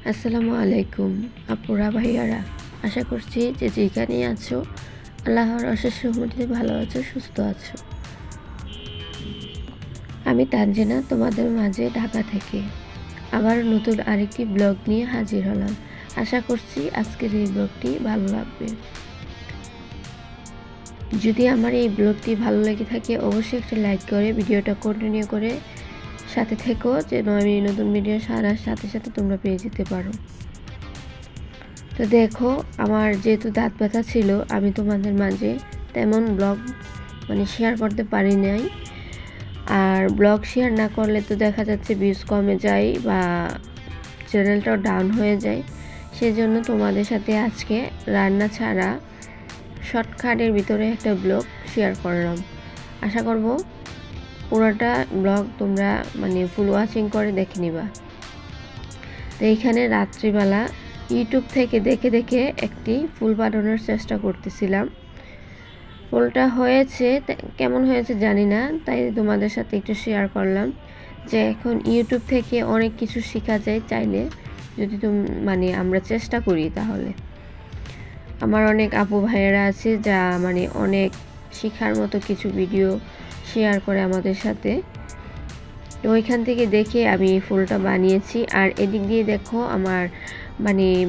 আসসালামু আলাইকুম আপুরা ভাইয়ারা, আশা করছি যে যেখানেই আছো আল্লাহর অশেষ রহমতে ভালো আছো, সুস্থ আছো। আমি তানজিনা, তোমাদের মাঝে ঢাকা থেকে আবার নতুন আরেকটি ব্লগ নিয়ে হাজির হলাম। আশা করছি আজকের এই ব্লগটি ভালো লাগবে। যদি আমার এই ব্লগটি ভালো লেগে থাকে অবশ্যই একটা লাইক করে ভিডিওটা কন্টিনিউ করে সাথে থেকো, যেন আমি নতুন ভিডিও সারার সাথে সাথে তোমরা পেয়ে যেতে পারো। তো দেখো, আমার যেহেতু দাঁত ব্যথা ছিল আমি তোমাদের মাঝে তেমন ব্লগ শেয়ার করতে পারি নাই। আর ব্লগ শেয়ার না করলে তো দেখা যাচ্ছে ভিউজ কমে যায় বা চ্যানেলটাও ডাউন হয়ে যায়। সেজন্য তোমাদের সাথে আজকে রান্না ছাড়া শর্টকাটের ভিতরে একটা ব্লগ শেয়ার করলাম। আশা করব পুরোটা ব্লগ তোমরা ফুল ওয়াচিং করে দেখে নিবা। তো এইখানে রাত্রিবেলা ইউটিউব থেকে দেখে দেখে একটি ফুল বানানোর চেষ্টা করতেছিলাম। ফুলটা হয়েছে, কেমন হয়েছে জানি না, তাই তোমাদের সাথে একটু শেয়ার করলাম যে এখন ইউটিউব থেকে অনেক কিছু শেখা যায় চাইলে, যদি আমরা চেষ্টা করি তাহলে। আমার অনেক আপু ভাইয়েরা আছে যা অনেক শেখার মতো কিছু ভিডিও শেয়ার করে আমাদের সাথে। তো ওইখান থেকে দেখে আমি এই ফুলটা বানিয়েছি। আর এদিক দিয়ে দেখো আমার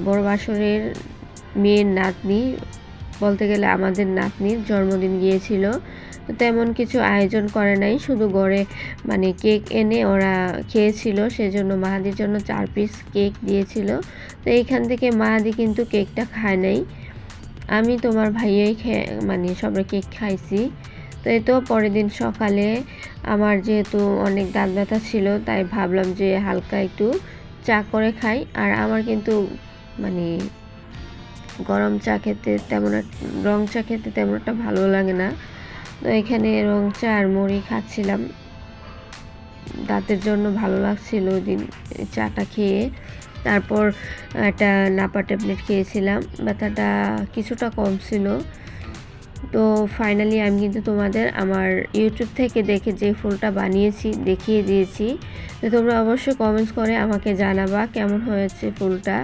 বড় বাসরের মেয়ের নাতনি, বলতে গেলে আমাদের নাতনির জন্মদিন গিয়েছিল। তো তেমন কিছু আয়োজন করে নাই, শুধু ঘরে কেক এনে ওরা খেয়েছিল। সেজন্য মাহাদির জন্য 4 পিস কেক দিয়েছিল। তো এইখান থেকে মাহাদি কিন্তু কেকটা খায় নাই, আমি তোমার ভাইয়াই সবাই কেক খাইছি। তো এই তো পরের দিন সকালে আমার যেহেতু অনেক দাঁত ব্যথা ছিল, তাই ভাবলাম যে হালকা একটু চা করে খাই। আর আমার কিন্তু গরম চা খেতে রং চা খেতে তেমন একটা ভালো লাগে না। তো এখানে রং চা আর মুড়ি খাচ্ছিলাম, দাঁতের জন্য ভালো লাগছিল ওই দিন চাটা খেয়ে। তারপর একটা নাপা ট্যাবলেট খেয়েছিলাম, ব্যথাটা কিছুটা কম ছিল। তো ফাইনালি আমি কিন্তু তোমাদের আমার ইউটিউব থেকে দেখে যে ফুলটা বানিয়েছি দেখিয়ে দিয়েছি। তো তোমরা অবশ্যই কমেন্টস করে আমাকে জানাবা কেমন হয়েছে ফুলটা।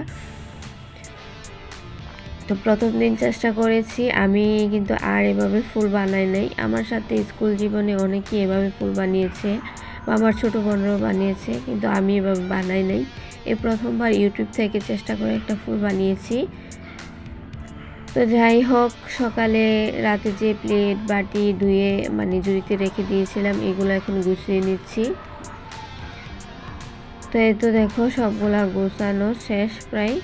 তো প্রথম দিন চেষ্টা করেছি, আমি কিন্তু আর এভাবে ফুল বানাই নাই। আমার সাথে স্কুল জীবনে অনেকেই এভাবে ফুল বানিয়েছে বা আমার ছোটো বোনরাও বানিয়েছে, কিন্তু আমি এভাবে বানাই নাই। এই প্রথমবার ইউটিউব থেকে চেষ্টা করে একটা ফুল বানিয়েছি। তো যাই হোক, সকালে রাতে যে প্লেট বাটি ধুয়ে ঝুড়িতে রেখে দিয়েছিলাম এগুলো এখন গুছিয়ে নিচ্ছি। তো এই তো দেখো সবগুলা গোছানো শেষ প্রায়।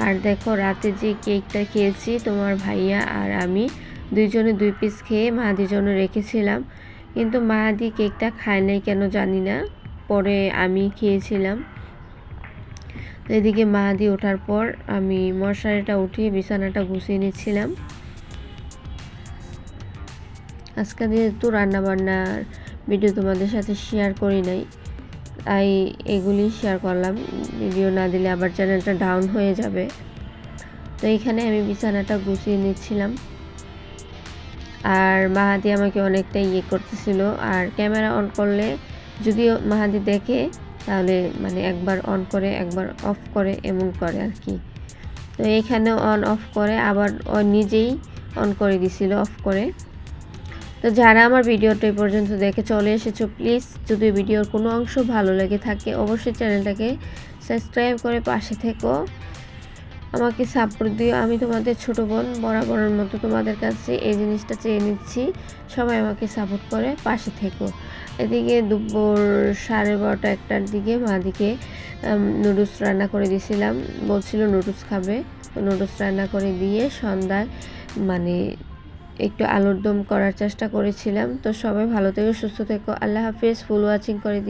আর দেখো রাতে যে কেকটা খেয়েছি তোমার ভাইয়া আর আমি দুইজনে 2 পিস খেয়ে মাহাদির জন্য রেখেছিলাম, কিন্তু মাহাদি কেকটা খায় নাই কেন জানি না, পরে আমি খেয়েছিলাম। তো এদিকে মাহাদি ওঠার পর আমি মশারিটা উঠিয়ে বিছানাটা গুছিয়ে নিচ্ছিলাম। আজকে যেহেতু রান্নাবান্নার ভিডিও তোমাদের সাথে শেয়ার করি নাই, তাই এগুলি শেয়ার করলাম। ভিডিও না দিলে আবার চ্যানেলটা ডাউন হয়ে যাবে। তো এইখানে আমি বিছানাটা গুছিয়ে নিচ্ছিলাম আর মাহাদি আমাকে অনেকটা করতেছিল। আর ক্যামেরা অন করলে যদিও মাহাদি দেখে তাহলে একবার অন করে একবার অফ করে এমন করে আর কি। তো এইখানে অন অফ করে আবার ও নিজেই অন করে দিছিল অফ করে। তো যারা আমার ভিডিওটা এই পর্যন্ত দেখে চলে এসেছো, প্লিজ যদি ভিডিওর কোনো অংশ ভালো লেগে থাকে অবশ্যই চ্যানেলটাকে সাবস্ক্রাইব করে পাশে থেকো, আমাকে সাপোর্ট দিও। আমি তোমাদের ছোটো বোন বরাবরের মতো তোমাদের কাছে এই জিনিসটা চেয়ে নিচ্ছি, সবাই আমাকে সাপোর্ট করে পাশে থেকো। এদিকে দুপুর 12:30 1টার দিকে মাদিকে নুডলস রান্না করে দিয়েছিলাম, বলছিল নুডলস খাবে। তো নুডলস রান্না করে দিয়ে সন্ধ্যায় একটু আলুর দম করার চেষ্টা করেছিলাম। তো সবাই ভালো থেকো, সুস্থ থেকো, আল্লাহ হাফেজ। ফুল ওয়াচিং করে